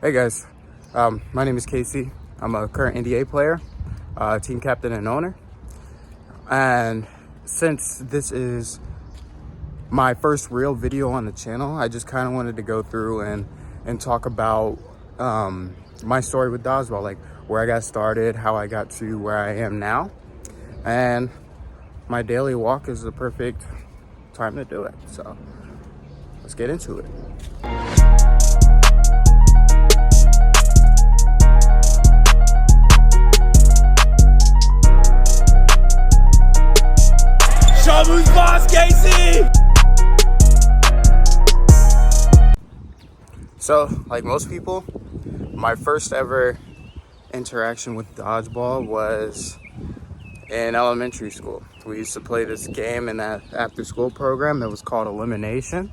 Hey guys, my name is Casey. I'm a current NDA player, team captain and owner. And since this is my first real video on the channel, I just kind of wanted to go through and talk about my story with dodgeball, like where I got started, how I got to where I am now. And my daily walk is the perfect time to do it. So let's get into it. Who's boss, Casey? So, like most people, my first ever interaction with dodgeball was in elementary school. We used to play this game in that after-school program that was called Elimination.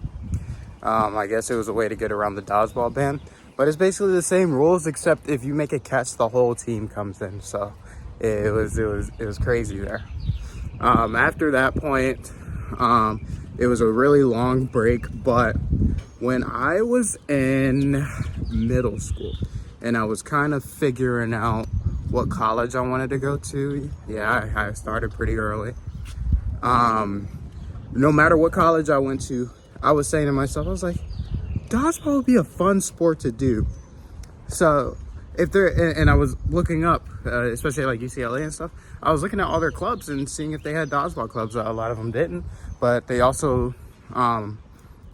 I guess it was a way to get around the dodgeball ban, but it's basically the same rules, except if you make a catch, the whole team comes in. So it was crazy there. After that point, it was a really long break, but when I was in middle school and I was kind of figuring out what college I wanted to go to, yeah, I started pretty early. No matter what college I went to, I was saying to myself, I was like, dodgeball would be a fun sport to do. So if there, and I was looking up, especially like UCLA and stuff, I was looking at all their clubs and seeing if they had dodgeball clubs. A lot of them didn't, but they also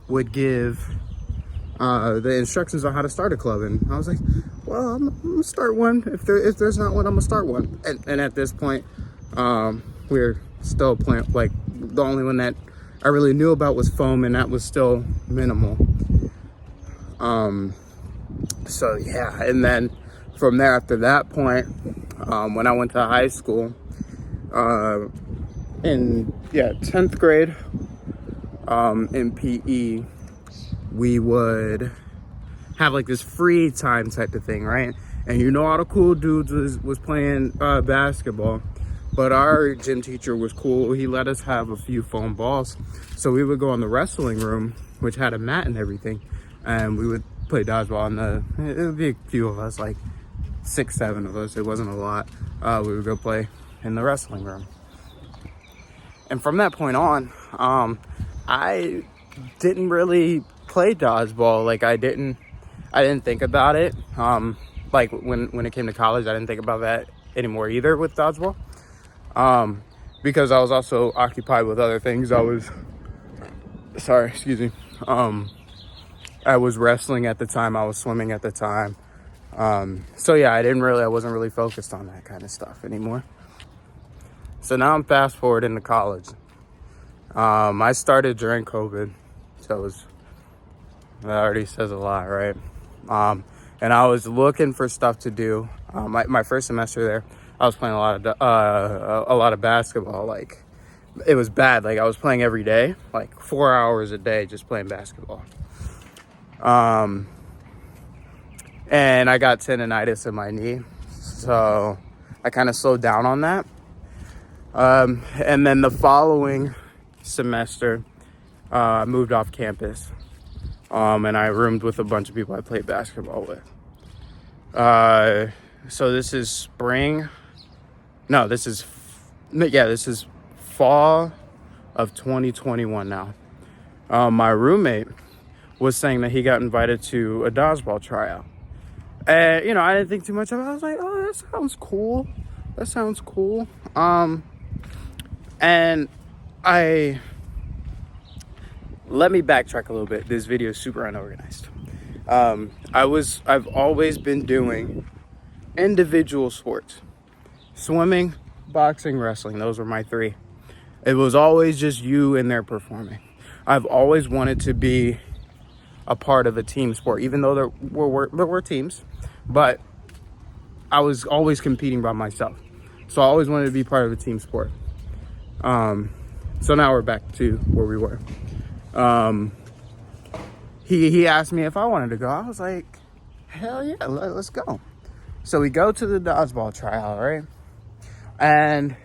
would give the instructions on how to start a club. And I was like, well, I'm gonna start one. If there's not one, I'm gonna start one. And at this point, we're still playing, like the only one that I really knew about was foam, and that was still minimal. So yeah, and then from there, after that point, when I went to high school, in 10th grade, in PE, we would have like this free time type of thing, right? And all the cool dudes was playing basketball, but our gym teacher was cool. He let us have a few foam balls, so we would go in the wrestling room, which had a mat and everything, and we would play dodgeball. And it would be a few of us, like 6, 7 of us. It wasn't a lot. We would go play in the wrestling room. And from that point on, I didn't really play dodgeball. Like I didn't think about it. Like when it came to college, I didn't think about that anymore either with dodgeball. Because I was also occupied with other things. I was wrestling at the time. I was swimming at the time. So yeah, I wasn't really focused on that kind of stuff anymore. So now I'm fast forward into college. I started during COVID, so that already says a lot, right? And I was looking for stuff to do. My first semester there, I was playing a lot of basketball. Like it was bad. Like I was playing every day, like 4 hours a day, just playing basketball. And I got tendonitis in my knee, so I kind of slowed down on that. And then the following semester, I moved off campus, and I roomed with a bunch of people I played basketball with. So this is spring. No, this is fall of 2021 now. My roommate was saying that he got invited to a dodgeball tryout. And, I didn't think too much of it. I was like, oh, that sounds cool. And let me backtrack a little bit. This video is super unorganized. I've always been doing individual sports: swimming, boxing, wrestling. Those were my 3. It was always just you in there performing. I've always wanted to be a part of a team sport, even though there were teams, but I was always competing by myself. So I always wanted to be part of a team sport. So now we're back to where we were. He asked me if I wanted to go. I was like, hell yeah, let's go. So we go to the dodgeball tryout, right? And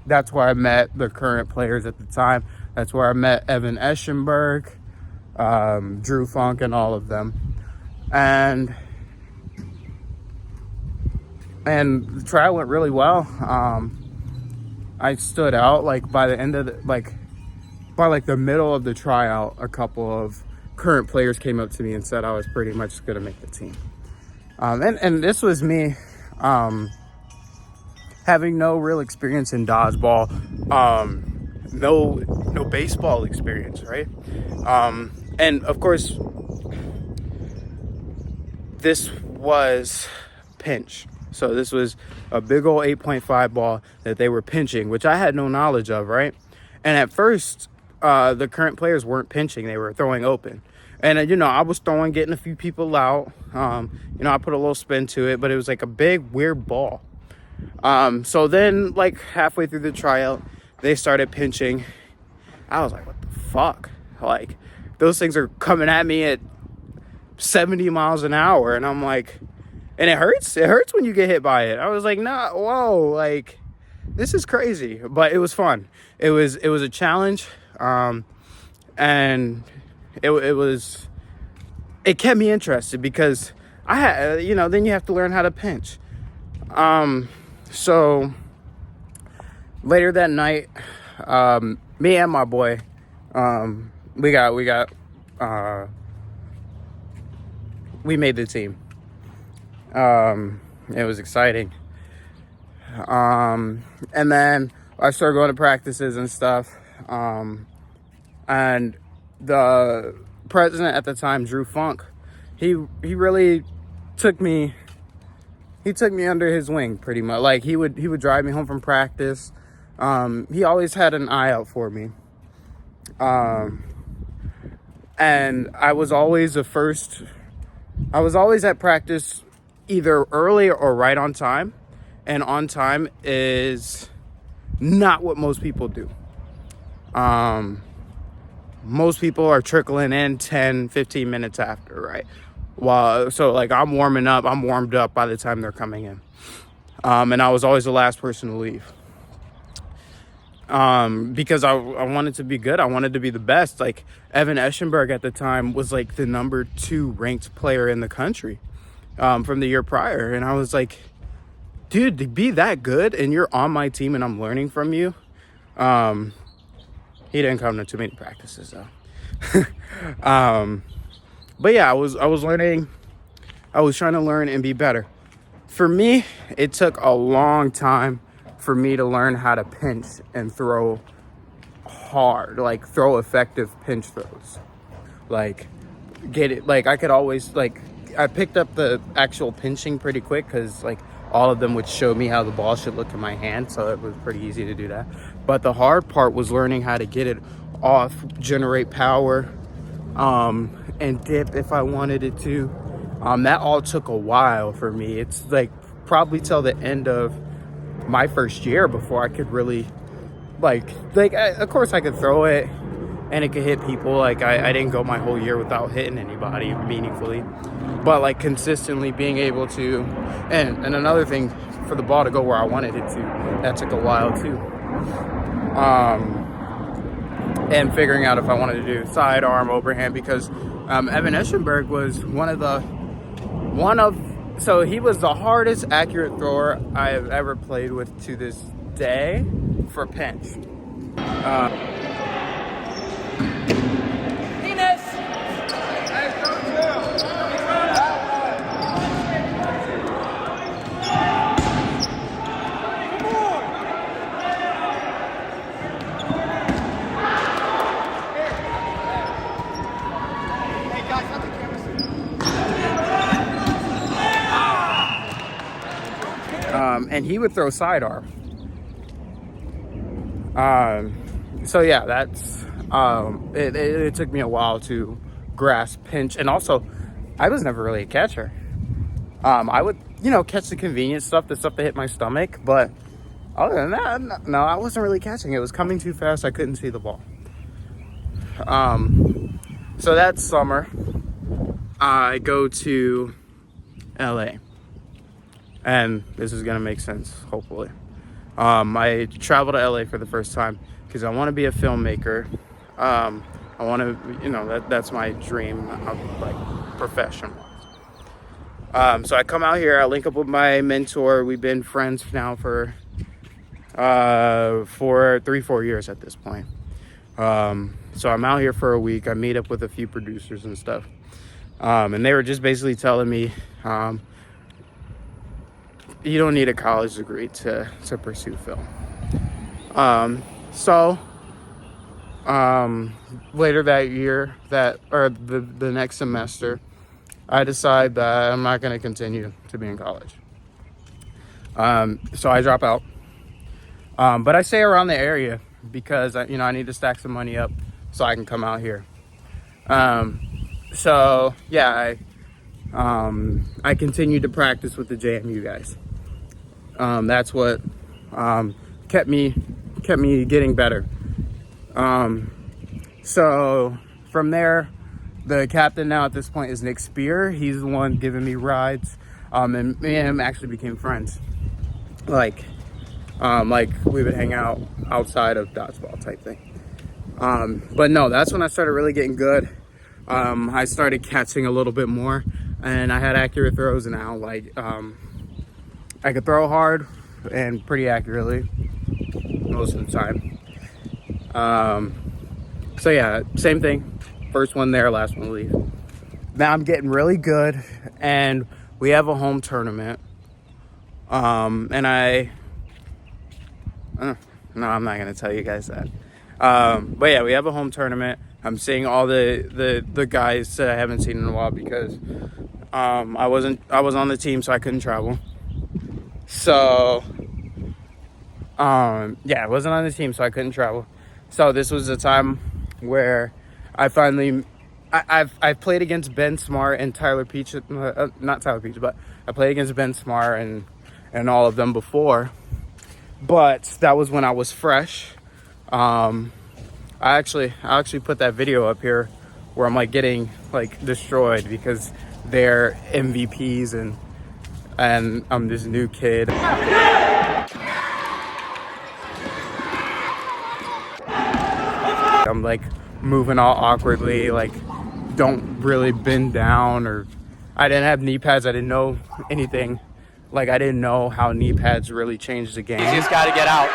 that's where I met the current players at the time. That's where I met Evan Eschenberg, Drew Funk, and all of them. and the trial went really well. I stood out like by the end of by the middle of the tryout. A couple of current players came up to me and said I was pretty much going to make the team. And this was me having no real experience in dodgeball, no baseball experience, right? And of course, this was pinch. So this was a big old 8.5 ball that they were pinching, which I had no knowledge of, right? And at first, the current players weren't pinching. They were throwing open. And, I was throwing, getting a few people out. I put a little spin to it, but it was like a big, weird ball. So then, like, halfway through the tryout, they started pinching. I was like, what the fuck? Like, those things are coming at me at 70 miles an hour. And I'm like... And it hurts. It hurts when you get hit by it. I was like, nah, whoa, like, this is crazy. But it was fun. It was a challenge. And it kept me interested because I had, then you have to learn how to pinch. So later that night, me and my boy, we made the team. It was exciting. And then I started going to practices and stuff. And the president at the time, Drew Funk, he really took me under his wing pretty much. Like he would drive me home from practice. He always had an eye out for me. And I was always at practice either early or right on time. And on time is not what most people do. Most people are trickling in 10, 15 minutes after, right? So like I'm warmed up by the time they're coming in. And I was always the last person to leave. Because I wanted to be good. I wanted to be the best. Like Evan Eschenberg at the time was like the number 2 ranked player in the country. From the year prior. And I was like, dude, to be that good and you're on my team and I'm learning from you. He didn't come to too many practices though. But yeah, I was learning. I was trying to learn and be better. For me, it took a long time for me to learn how to pinch and throw hard, like throw effective pinch throws. Like get it, like I could always I picked up the actual pinching pretty quick because like all of them would show me how the ball should look in my hand, so it was pretty easy to do that. But the hard part was learning how to get it off, generate power, and dip if I wanted it to. That all took a while for me. It's like probably till the end of my first year before I could really of course I could throw it and it could hit people. Like I didn't go my whole year without hitting anybody meaningfully, but like consistently being able to, and another thing, for the ball to go where I wanted it to, that took a while too. And figuring out if I wanted to do sidearm, overhand, because Evan Eschenberg was so he was the hardest accurate thrower I have ever played with to this day for pinch. And he would throw sidearm. So yeah, that's it took me a while to grasp pinch, and also I was never really a catcher. I would catch the convenient stuff, the stuff that hit my stomach, but other than that, no, I wasn't really catching. It was coming too fast. I couldn't see the ball. So that summer I go to LA. And this is going to make sense, hopefully. I travel to LA for the first time because I want to be a filmmaker. I want to, that's my dream, profession-wise. So I come out here, I link up with my mentor. We've been friends now for 4 years at this point. So I'm out here for a week. I meet up with a few producers and stuff. And they were just basically telling me, you don't need a college degree to pursue film. So later that year, the next semester, I decide that I'm not going to continue to be in college. So I drop out. But I stay around the area because I need to stack some money up so I can come out here. So yeah, I continued to practice with the JMU guys. That's what kept me getting better. So from there, the captain now at this point is Nick Spear. He's the one giving me rides, and me and him actually became friends. Like we would hang out outside of dodgeball type thing. But no, that's when I started really getting good. I started catching a little bit more, and I had accurate throws now. Like I could throw hard and pretty accurately most of the time. So yeah, same thing. First one there, last one leave. Now I'm getting really good, and we have a home tournament. And no, I'm not gonna tell you guys that. But yeah, we have a home tournament. I'm seeing all the guys that I haven't seen in a while because I was on the team, so I couldn't travel. So yeah, I wasn't on the team, so I couldn't travel. So this was the time where I finally I've played against Ben Smart and Tyler Peach, not Tyler Peach, but I played against Ben Smart and all of them before. But that was when I was fresh. I actually put that video up here where I'm like getting like destroyed because they're MVPs and I'm this new kid. I'm like moving all awkwardly, like don't really bend down, or I didn't have knee pads. I didn't know anything. Like I didn't know how knee pads really changed the game. You just got to get out.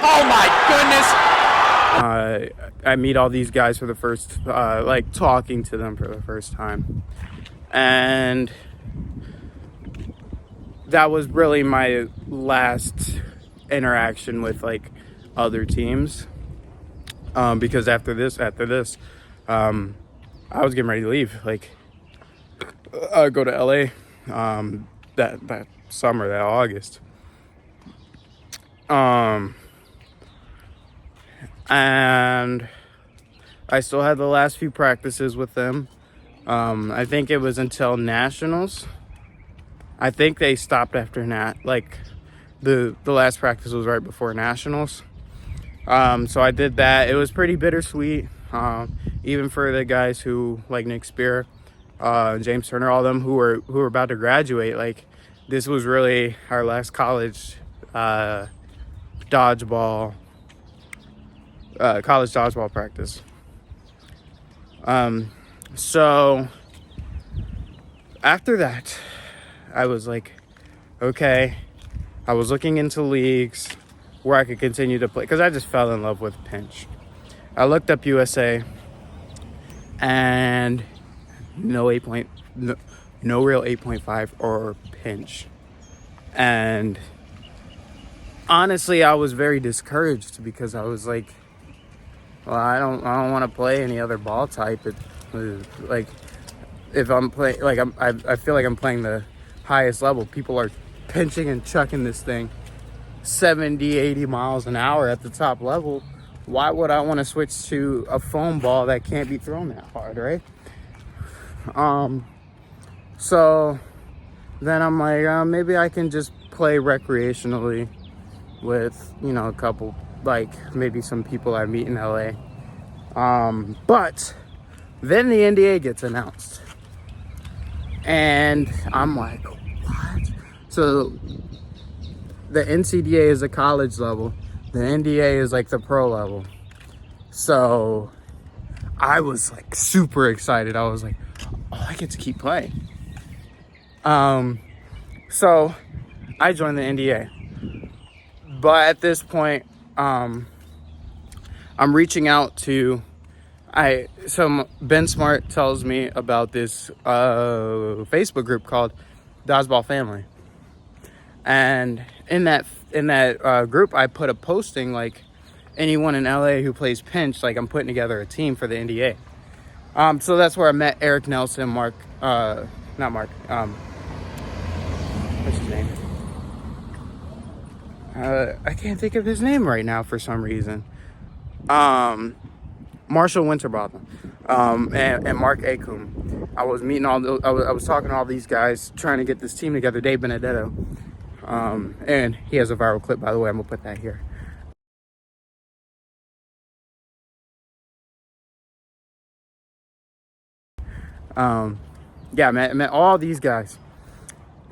Oh my goodness. I meet all these guys for the first, like talking to them for the first time. And that was really my last interaction with like other teams. Because after this, I was getting ready to leave. Like, go to LA, that summer, that August. And I still had the last few practices with them. I think it was until nationals. I think they stopped after the last practice was right before nationals. So I did that. It was pretty bittersweet, even for the guys who like Nick Spear, James Turner, all of them who were about to graduate. Like this was really our last college dodgeball practice. So after that, I was like, okay, I was looking into leagues where I could continue to play because I just fell in love with pinch. I looked up USA and no real 8.5 or pinch. And honestly, I was very discouraged because I was like, well, I don't want to play any other ball type. Like if I'm playing, like I feel like I'm playing the highest level. People are pinching and chucking this thing 70, 80 miles an hour at the top level. Why would I want to switch to a foam ball that can't be thrown that hard, right? So then I'm like, maybe I can just play recreationally with, a couple, like maybe some people I meet in LA. But then the NDA gets announced. And I'm like, what? So the NCDA is a college level. The NDA is like the pro level. So I was like super excited. I was like, oh, I get to keep playing. So I joined the NDA, but at this point, I'm reaching out to Ben Smart tells me about this Facebook group called Dodgeball Family, and in that group, I put a posting like, anyone in LA who plays pinch, like I'm putting together a team for the NDA. So that's where I met Eric Nelson, Mark, not Mark, what's his name? I can't think of his name right now for some reason. Marshall Winterbottom, and Mark Acomb. I was meeting I was talking to all these guys, trying to get this team together. Dave Benedetto, and he has a viral clip, by the way. I'm gonna put that here. Yeah, I met all these guys,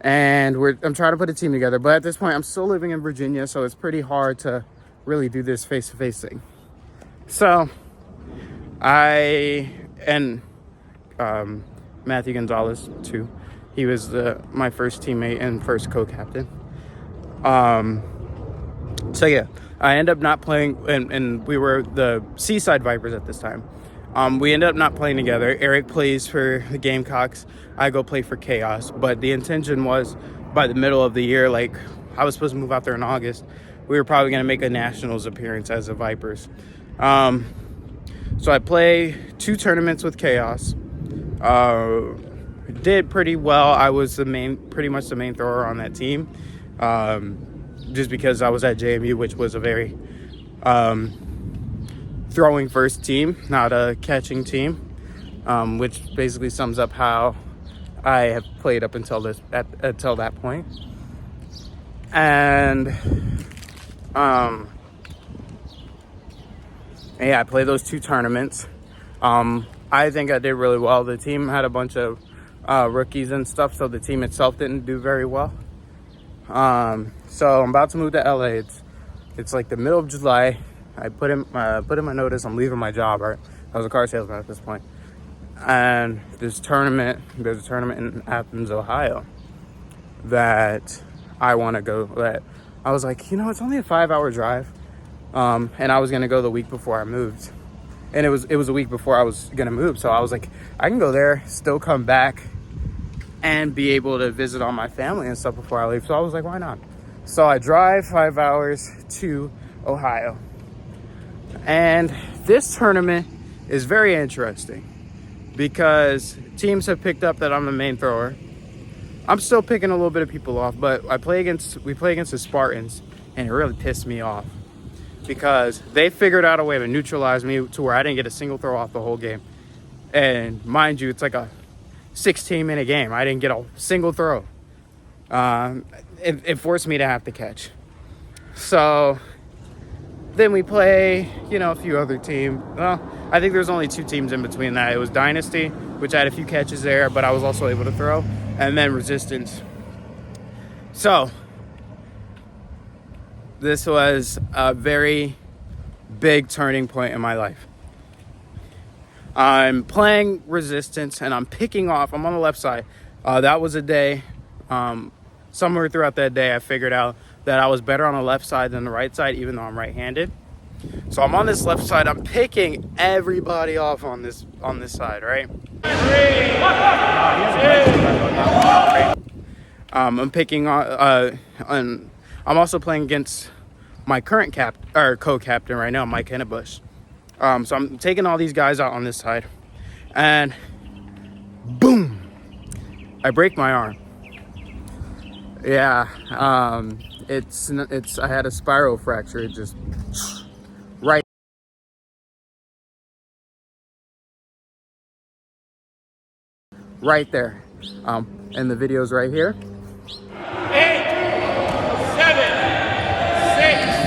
and I'm trying to put a team together. But at this point, I'm still living in Virginia, so it's pretty hard to really do this face-to-face thing. So and Matthew Gonzalez too. He was my first teammate and first co-captain. So yeah, I ended up not playing, and we were the Seaside Vipers at this time. We ended up not playing together. Eric plays for the Gamecocks. I go play for Chaos. But the intention was, by the middle of the year, like I was supposed to move out there in August, we were probably going to make a Nationals appearance as the Vipers. So I play 2 tournaments with Chaos. Did pretty well. I was pretty much the main thrower on that team. Just because I was at JMU, which was a very throwing first team, not a catching team, which basically sums up how I have played up until that point. And yeah, I played those 2 tournaments. I think I did really well. The team had a bunch of rookies and stuff, so the team itself didn't do very well. So I'm about to move to LA. It's like the middle of July. I put in my notice. I'm leaving my job. Right, I was a car salesman at this point. And there's a tournament in Athens, Ohio, that I want to go. That I was like, it's only a 5-hour drive, and I was gonna go the week before I moved, and it was a week before I was gonna move. So I was like, I can go there, still come back, and be able to visit all my family and stuff before I leave. So I was like, why not? So I drive 5 hours to Ohio. And this tournament is very interesting because teams have picked up that I'm the main thrower. I'm still picking a little bit of people off, but we play against the Spartans, and it really pissed me off because they figured out a way to neutralize me to where I didn't get a single throw off the whole game. And mind you, it's like a 16-minute game. I didn't get a single throw. It forced me to have to catch. So then we play, a few other teams. Well, I think there's only 2 teams in between that. It was Dynasty, which had a few catches there, but I was also able to throw, and then Resistance. So this was a very big turning point in my life. I'm playing Resistance, and I'm picking off. I'm on the left side. That was a day. Somewhere throughout that day, I figured out that I was better on the left side than the right side, even though I'm right-handed. So I'm on this left side. I'm picking everybody off on this side, right? I'm picking and I'm also playing against my current co-captain right now, Mike Hennebush. So I'm taking all these guys out on this side, and boom, I break my arm. Yeah, I had a spiral fracture. It just right there. And the video's right here. 8, 7, 6.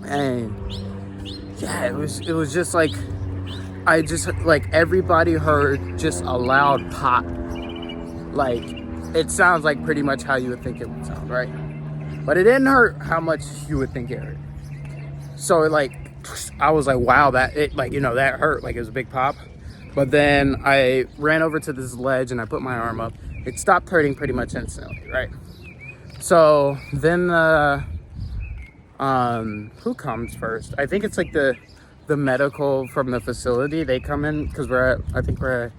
And yeah, it was just like everybody heard just a loud pop. Like it sounds like pretty much how you would think it would sound, right? but it didn't hurt how much you would think it hurt. So I was like, wow, that hurt. Like, it was a big pop. But then I ran over to this ledge and I put my arm up. It stopped hurting pretty much instantly, right? So then who comes first? I think it's like the medical from the facility. They come in because we're at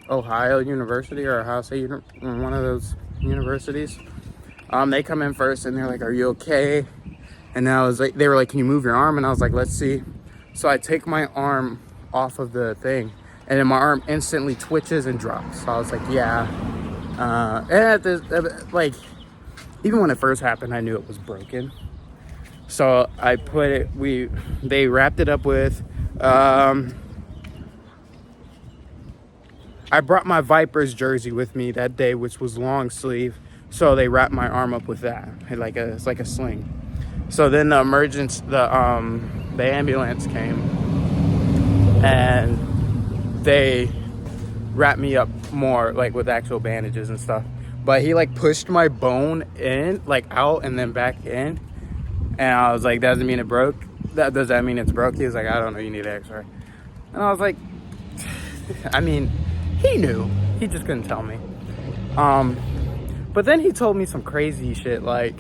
Ohio University or Ohio State, one of those universities. They come in first and they're like, "Are you okay?" And I was like, they were like, "Can you move your arm?" And I was like, "Let's see." So I take my arm off of the thing, and then my arm instantly twitches and drops. So I was like, "Yeah." And at this, like, even when it first happened, I knew it was broken. So I put it. They wrapped it up with. I brought my Vipers jersey with me that day, which was long sleeve. So they wrapped my arm up with that, it's like a sling. So then the ambulance came, and they wrapped me up more, like, with actual bandages and stuff. But he like pushed my bone in, like, out and then back in, and I was like, "Doesn't mean it broke. Does that mean it's broke?" He was like, "I don't know. You need an X-ray." And I was like, I mean, he knew. He just couldn't tell me. But then he told me some crazy shit, like,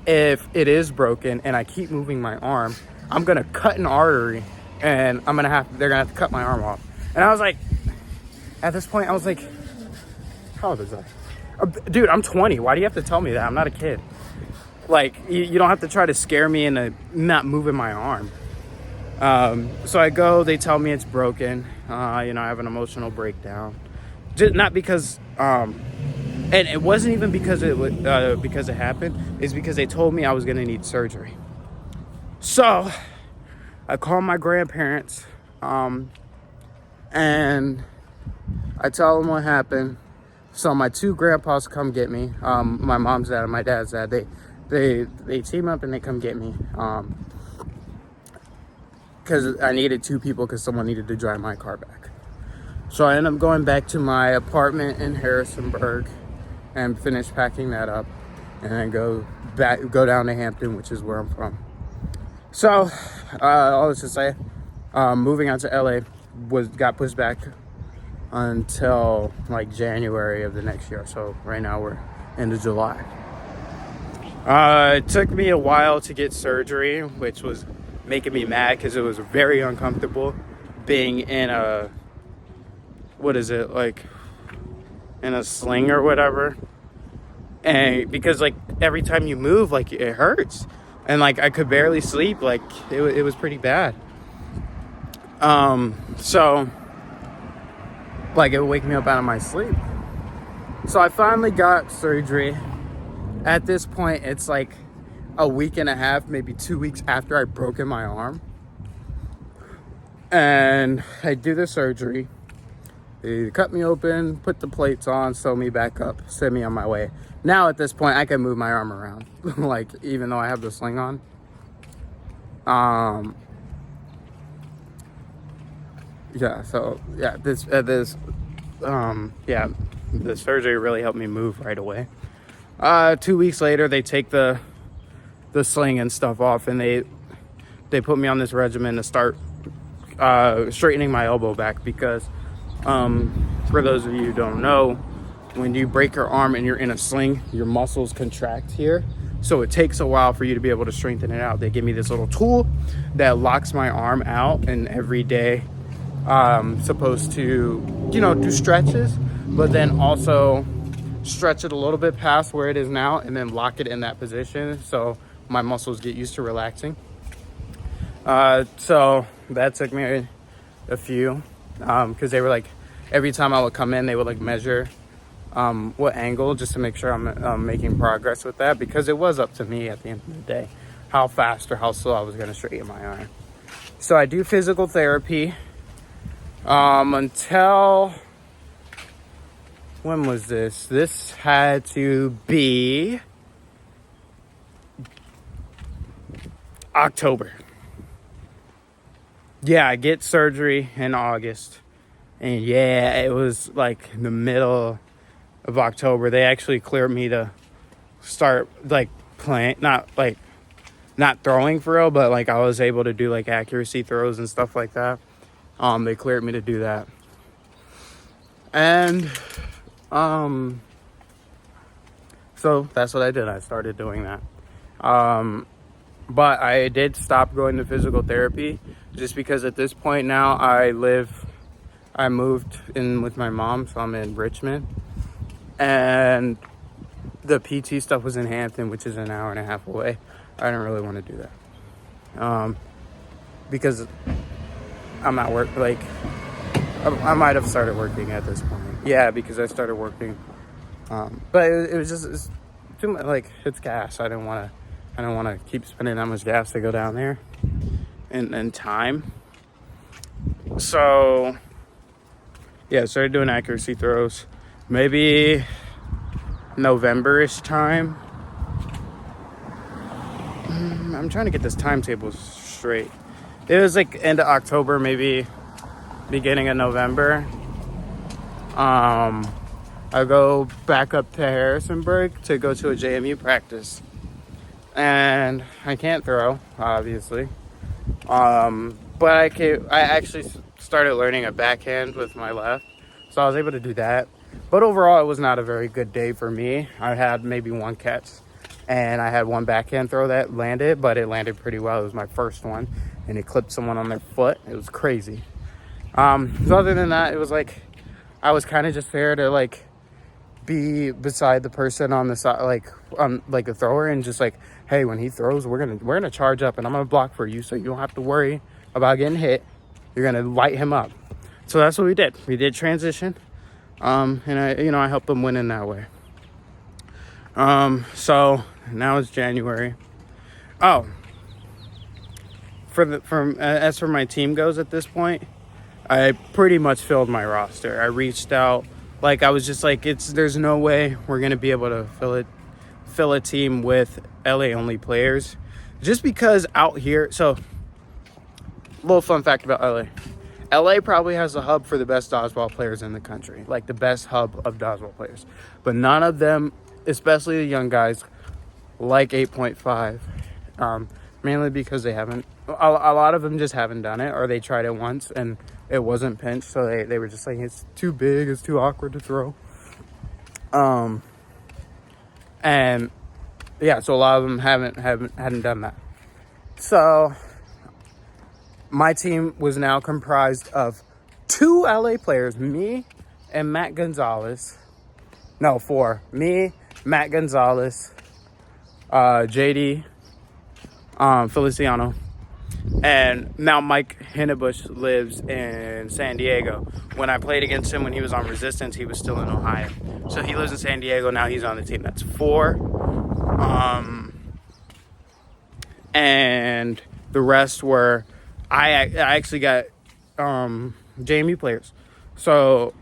if it is broken and I keep moving my arm, I'm gonna cut an artery and they're gonna have to cut my arm off. And I was like, at this point, I was like, how old is I? Dude, I'm 20. Why do you have to tell me that? I'm not a kid. Like, you don't have to try to scare me into not moving my arm. So I go, they tell me it's broken. I have an emotional breakdown. Just not because, and it wasn't even because it happened. It's because they told me I was gonna need surgery. So I called my grandparents, and I tell them what happened. So my two grandpas come get me. My mom's dad and my dad's dad. They team up and they come get me. Because I needed two people because someone needed to drive my car back. So I ended up going back to my apartment in Harrisonburg and finish packing that up, and then go down to Hampton, which is where I'm from. So all this to say, moving out to LA got pushed back until like January of the next year. So right now we're into July. It took me a while to get surgery, which was making me mad because it was very uncomfortable being in a, in a sling or whatever. And because, like, every time you move, like, it hurts. And, like, I could barely sleep. Like, it was pretty bad. So, like, it would wake me up out of my sleep. So I finally got surgery. At this point, it's like a week and a half, maybe 2 weeks after I broken my arm. And I do the surgery. They cut me open, put the plates on, sew me back up, send me on my way. Now at this point, I can move my arm around, like, even though I have the sling on. Yeah, so yeah, the surgery really helped me move right away. 2 weeks later, they take the sling and stuff off, and they put me on this regimen to start straightening my elbow back, because for those of you who don't know, when you break your arm and you're in a sling, your muscles contract here, so it takes a while for you to be able to strengthen it out. They give me this little tool that locks my arm out, and every day supposed to do stretches, but then also stretch it a little bit past where it is now, and then lock it in that position so my muscles get used to relaxing. So that took me a few, because they were like, every time I would come in, they would like measure what angle, just to make sure I'm making progress with that, because it was up to me at the end of the day how fast or how slow I was going to straighten my arm. So I do physical therapy until, when was this? This had to be October. Yeah, I get surgery in August. And yeah, it was like in the middle of October. They actually cleared me to start like playing, not throwing for real, but like I was able to do like accuracy throws and stuff like that. They cleared me to do that. And so that's what I did. I started doing that. But I did stop going to physical therapy just because at this point now I moved in with my mom, so I'm in Richmond. And the PT stuff was in Hampton, which is an hour and a half away. I didn't really want to do that. Because I'm not I might have started working at this point. Yeah, because I started working. But it was just it's too much. Like, it's gas. I don't want to keep spending that much gas to go down there, and time. So yeah, started doing accuracy throws. Maybe November-ish time. I'm trying to get this timetable straight. It was like end of October, maybe beginning of November. I go back up to Harrisonburg to go to a JMU practice. And I can't throw, obviously. But I actually started learning a backhand with my left. So I was able to do that. But overall, it was not a very good day for me. I had maybe one catch. And I had one backhand throw that landed, but it landed pretty well. It was my first one. And it clipped someone on their foot. It was crazy. So other than that, it was like, I was kind of just there to like be beside the person on the side, like the thrower, and just like, hey, when he throws, we're gonna charge up, and I'm gonna block for you, so you don't have to worry about getting hit. You're gonna light him up. So that's what we did. We did transition, and I helped them win in that way. So now it's January. Oh, as for my team goes at this point, I pretty much filled my roster. I reached out, like I was just like, there's no way we're gonna be able to fill a team with LA only players, just because out here. So, little fun fact about LA. LA probably has a hub for the best dodgeball players in the country, like the best hub of dodgeball players, but none of them, especially the young guys, like 8.5, mainly because they haven't. A lot of them just haven't done it, or they tried it once and it wasn't pinched, so they were just like, it's too big, it's too awkward to throw. And yeah, so a lot of them hadn't done that. So my team was now comprised of 2 LA players, me and Matt Gonzalez. No, 4. Me, Matt Gonzalez, JD, Feliciano. And now Mike Hinnebush lives in San Diego. When I played against him when he was on Resistance, he was still in Ohio. So he lives in San Diego. Now he's on the team. That's 4. And the rest were, I actually got JMU players. So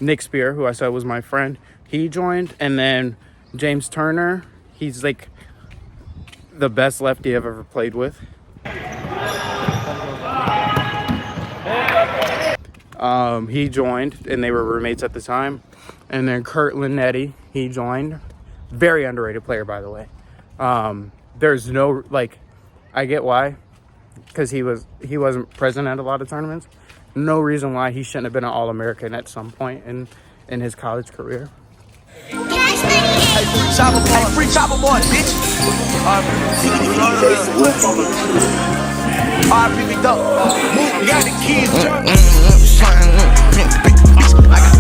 Nick Spear, who I said was my friend, he joined. And then James Turner, he's like the best lefty I've ever played with. He joined, and they were roommates at the time. And then Kurt Linetti, he joined. Very underrated player, by the way. There's no, like, I get why, because he wasn't present at a lot of tournaments. No reason why he shouldn't have been an All-American at some point in his college career. Free chopper boy, bitch. RP dope. Got the keys, I got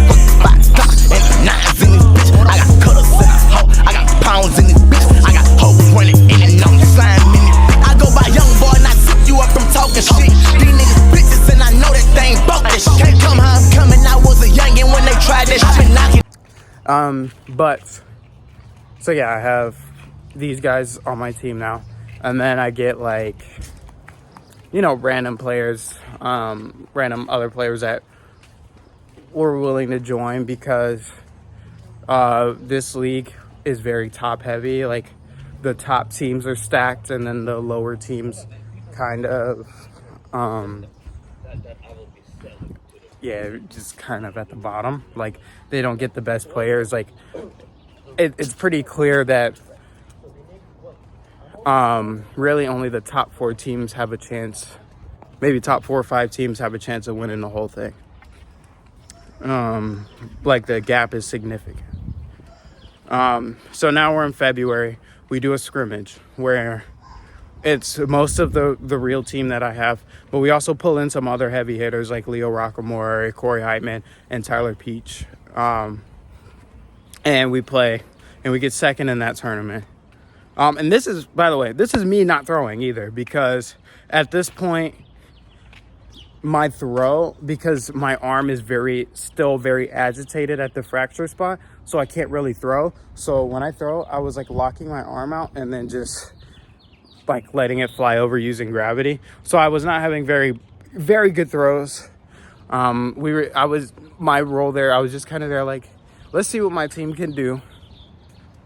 fucking 5 and 9s in this bitch. I got cutters in this hoe. I got pounds in this bitch. I got hoes running in and I'm slime in it. I go by young boy and I zip you up from talking shit. These niggas bitches and I know that they ain't broke that shit. Can't come how I'm coming. I was a youngin' when they tried that shit. But so yeah, I have these guys on my team now, and then I get like, random players, random other players that were willing to join because this league is very top heavy. Like the top teams are stacked, and then the lower teams kind of just kind of at the bottom. Like they don't get the best players. Like it's pretty clear that really only the top 4 teams have a chance. Maybe top 4 or 5 teams have a chance of winning the whole thing. Like the gap is significant. So now we're in February. We do a scrimmage where it's most of the real team that I have, but we also pull in some other heavy hitters like Leo Rockamore, Corey Heitman, and Tyler Peach. And we play, and we get second in that tournament. And this is, by the way, this is me not throwing either, because at this point, my throw, because my arm is still very agitated at the fracture spot, so I can't really throw. So when I throw, I was like locking my arm out and then just like letting it fly over using gravity. So I was not having very, very good throws. My role there, I was just kind of there like, let's see what my team can do.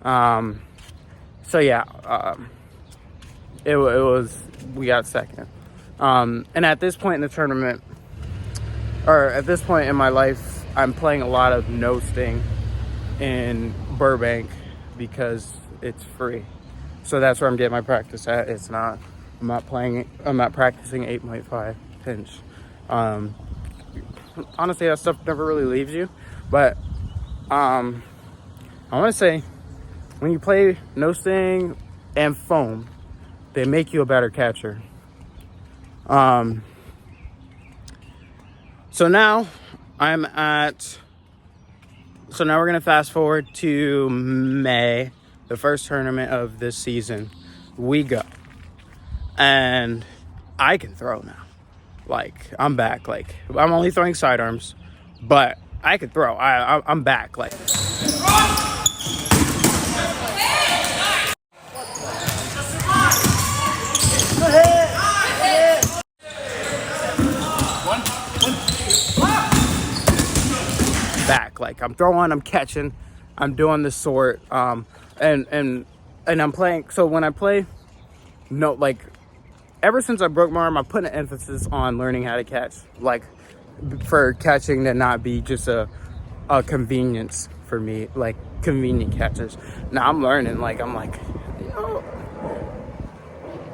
So yeah, it was, we got second. And at this point in the tournament, or at this point in my life, I'm playing a lot of no sting in Burbank because it's free. So that's where I'm getting my practice at. I'm not practicing 8.5 pinch. Honestly, that stuff never really leaves you. But I want to say, when you play no sting and foam, they make you a better catcher. So now we're going to fast forward to May, the first tournament of this season. We go. And I can throw now. Like, I'm back. Like, I'm only throwing sidearms, but I can throw. I'm back. Like, back. Like, I'm throwing, I'm catching, I'm doing this sort, and I'm playing. So when I play, no, like, ever since I broke my arm, I put an emphasis on learning how to catch, like, for catching to not be just a convenience for me, like convenient catches. Now I'm learning, like, I'm like, you know,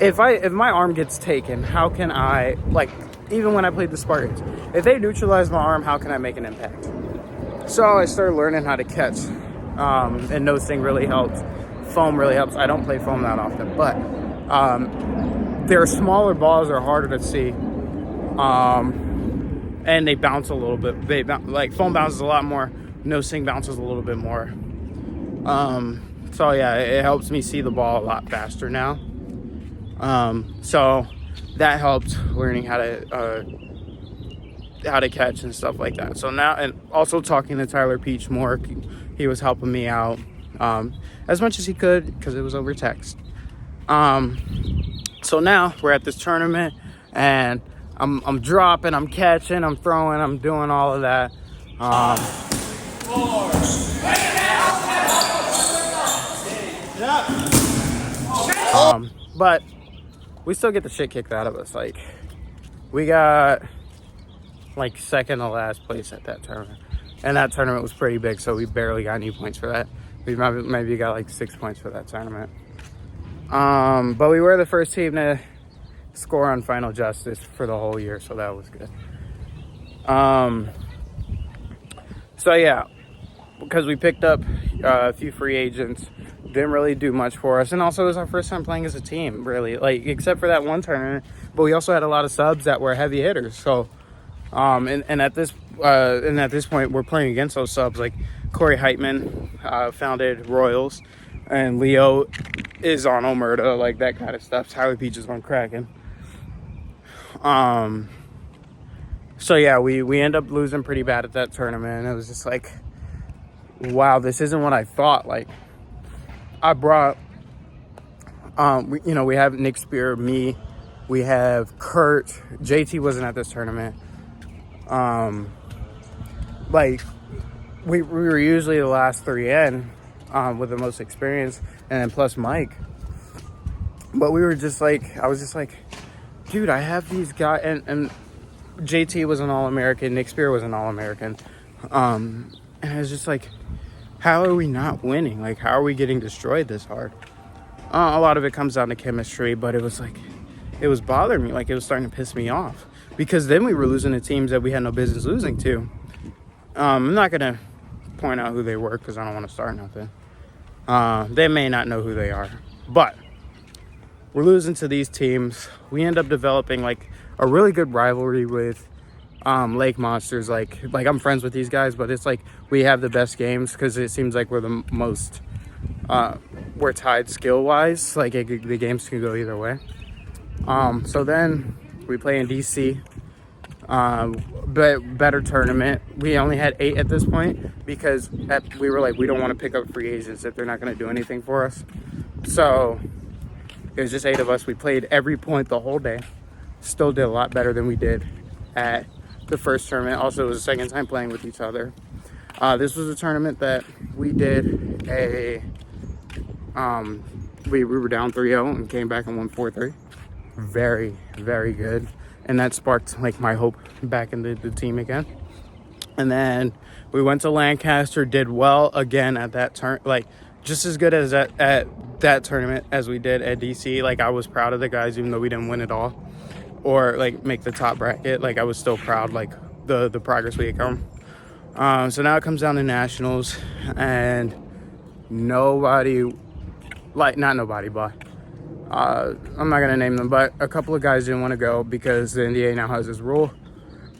if my arm gets taken, how can I, like, even when I played the Spartans, if they neutralize my arm, how can I make an impact? So I started learning how to catch, and no sting really helps. Foam really helps. I don't play foam that often, but their smaller balls are harder to see, and they bounce a little bit. Like, foam bounces a lot more. No sting bounces a little bit more. So yeah, it helps me see the ball a lot faster now. So that helped learning how to catch and stuff like that. So now, and also talking to Tyler Peach more, he was helping me out as much as he could because it was over text. So now we're at this tournament, and I'm dropping, I'm catching, I'm throwing, I'm doing all of that. But we still get the shit kicked out of us. Like, we got like second to last place at that tournament, and that tournament was pretty big, so we barely got any points for that. We maybe got like 6 points for that tournament. But we were the first team to score on Final Justice for the whole year, so that was good. So yeah, because we picked up a few free agents, didn't really do much for us, and also it was our first time playing as a team, really, like, except for that one tournament. But we also had a lot of subs that were heavy hitters. So, and at this point, we're playing against those subs. Like, Corey Heitman founded Royals, and Leo is on Omerta, like that kind of stuff. Tyler Peach is on Kraken. So yeah, we end up losing pretty bad at that tournament. It was just like, wow, this isn't what I thought. Like, I brought, we have Nick Spear, me, we have Kurt. JT wasn't at this tournament. Like, we were usually the last 3 in, with the most experience, and then plus Mike. But we were just like, I was just like, dude, I have these guys, and JT was an All-American, Nick Spear was an All-American, and I was just like, how are we not winning? Like, how are we getting destroyed this hard? A lot of it comes down to chemistry, but it was like, it was bothering me. Like, it was starting to piss me off because then we were losing to teams that we had no business losing to. I'm not going to point out who they were because I don't want to start nothing. They may not know who they are, but we're losing to these teams. We end up developing like a really good rivalry with Lake Monsters. Like I'm friends with these guys, but it's like we have the best games because it seems like we're the most we're tied skill wise. Like the games can go either way. So then we play in DC, but better tournament. We only had 8 at this point because we were like, we don't want to pick up free agents if they're not going to do anything for us. So it was just 8 of us. We played every point the whole day. Still did a lot better than we did at the first tournament. Also, it was the second time playing with each other. This was a tournament that we did we were down 3-0 and came back and won 4-3. Very, very good. And that sparked like my hope back in the team again. And then we went to Lancaster, did well again at that turn, like just as good as at that tournament as we did at DC. Like I was proud of the guys, even though we didn't win it all or like make the top bracket. Like I was still proud, like the progress we had come. So now it comes down to nationals, and nobody, like not nobody, but I'm not gonna name them, but a couple of guys didn't want to go because the NBA now has this rule: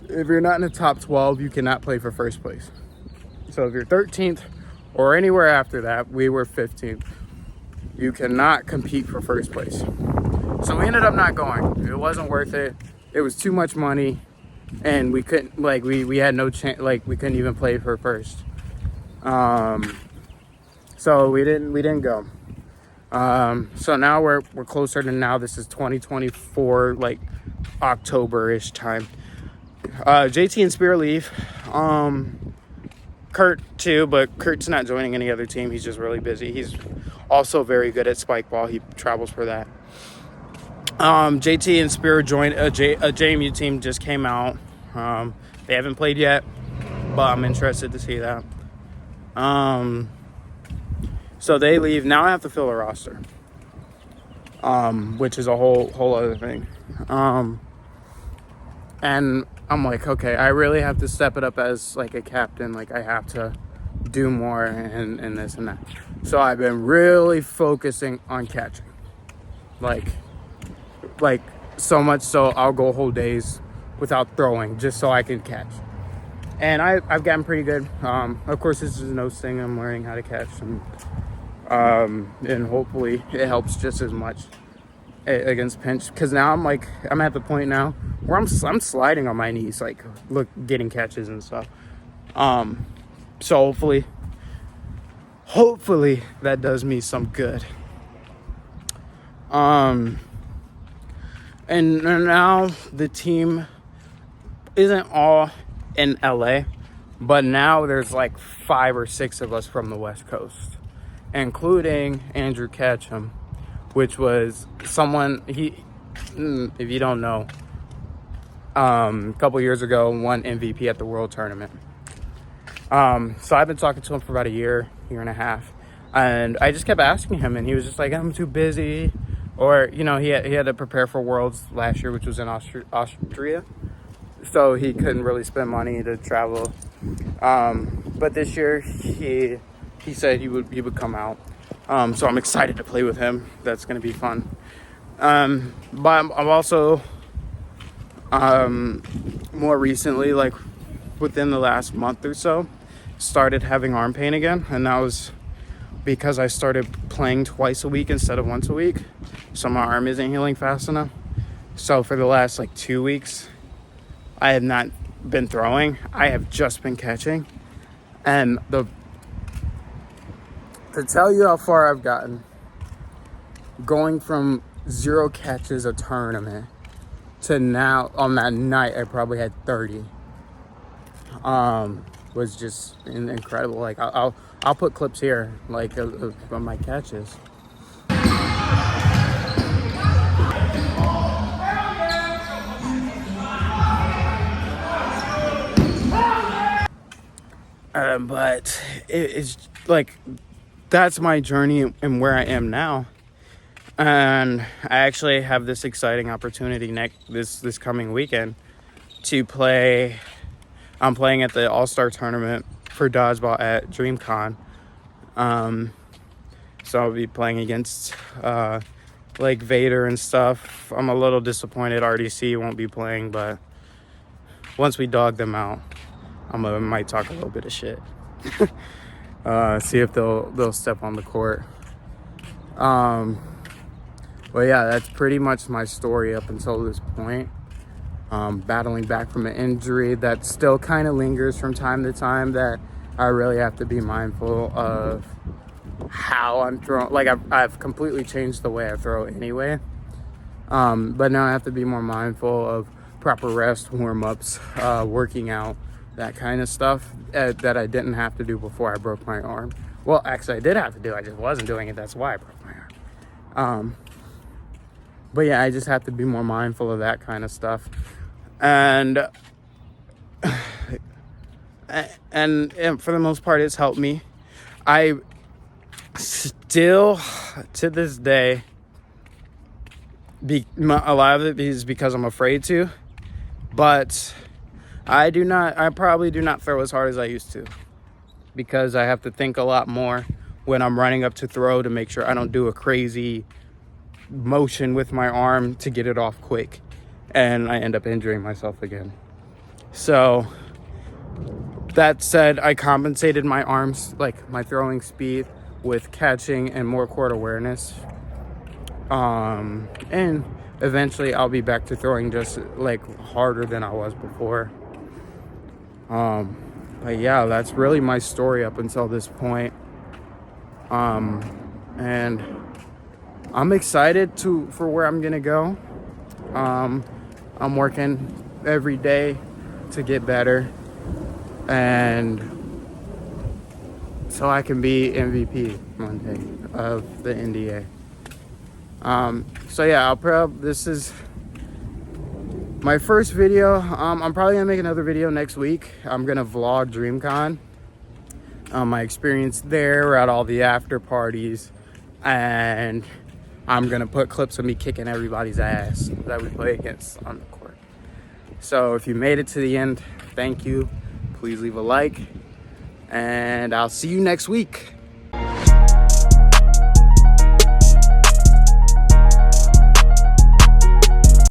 if you're not in the top 12, you cannot play for first place. So if you're 13th or anywhere after that, we were 15th, you cannot compete for first place. So we ended up not going. It wasn't worth it. It was too much money, and we couldn't, like we had no chance, like we couldn't even play for first. So we didn't go. So now we're closer to now. This is 2024, like October-ish time. JT and Spear leave. Kurt too, but Kurt's not joining any other team. He's just really busy. He's also very good at spike ball. He travels for that. JT and Spear joined a JMU team, just came out. They haven't played yet, but I'm interested to see that. So they leave. Now I have to fill a roster, which is a whole other thing. And I'm like, okay, I really have to step it up as like a captain. Like I have to do more and this and that. So I've been really focusing on catching. Like so much so I'll go whole days without throwing just so I can catch. And I've gotten pretty good. Of course, this is no thing. I'm learning how to catch, and hopefully it helps just as much against pinch. Because now I'm at the point now where I'm sliding on my knees, like getting catches and stuff. So hopefully that does me some good. And now the team isn't all in LA, but now there's like 5 or 6 of us from the West Coast, including Andrew Ketchum, which was someone, if you don't know, a couple years ago won MVP at the World Tournament. So I've been talking to him for about a year and a half, and I just kept asking him, and he was just like, I'm too busy. Or, he had to prepare for Worlds last year, which was in Austria. So he couldn't really spend money to travel. But this year, he said he would come out. So I'm excited to play with him. That's going to be fun. But I'm also, more recently, like within the last month or so, started having arm pain again. And that was because I started playing twice a week instead of once a week. So my arm isn't healing fast enough. So for the last 2 weeks, I have not been throwing. I have just been catching. And to tell you how far I've gotten, going from 0 catches a tournament to now, on that night, I probably had 30. Was just incredible. Like I'll put clips here, of my catches. But it's like, that's my journey and where I am now. And I actually have this exciting opportunity this coming weekend to play. I'm playing at the All-Star tournament for dodgeball at DreamCon. So I'll be playing against like Vader and stuff. I'm a little disappointed RDC won't be playing, but once we dog them out, might talk a little bit of shit. See if they'll step on the court. But yeah, that's pretty much my story up until this point. Battling back from an injury that still kind of lingers from time to time, that I really have to be mindful of how I'm throwing. Like, I've completely changed the way I throw anyway. But now I have to be more mindful of proper rest, warm-ups, working out, that kind of stuff that I didn't have to do before I broke my arm. Well, actually, I did have to do. I just wasn't doing it. That's why I broke my arm. But yeah, I just have to be more mindful of that kind of stuff. And for the most part, it's helped me. I still, to this day, a lot of it is because I'm afraid to. But I probably do not throw as hard as I used to, because I have to think a lot more when I'm running up to throw to make sure I don't do a crazy motion with my arm to get it off quick and I end up injuring myself again. So that said, I compensated my arms, like my throwing speed, with catching and more court awareness. And eventually I'll be back to throwing just like harder than I was before. But yeah, that's really my story up until this point. And I'm excited for where I'm gonna go. I'm working every day to get better, and so I can be MVP one day of the NDA. So yeah, this is my first video. I'm probably gonna make another video next week. I'm gonna vlog DreamCon, my experience there. We're at all the after parties, and I'm gonna put clips of me kicking everybody's ass that we play against on the court. So if you made it to the end, thank you. Please leave a like, and I'll see you next week.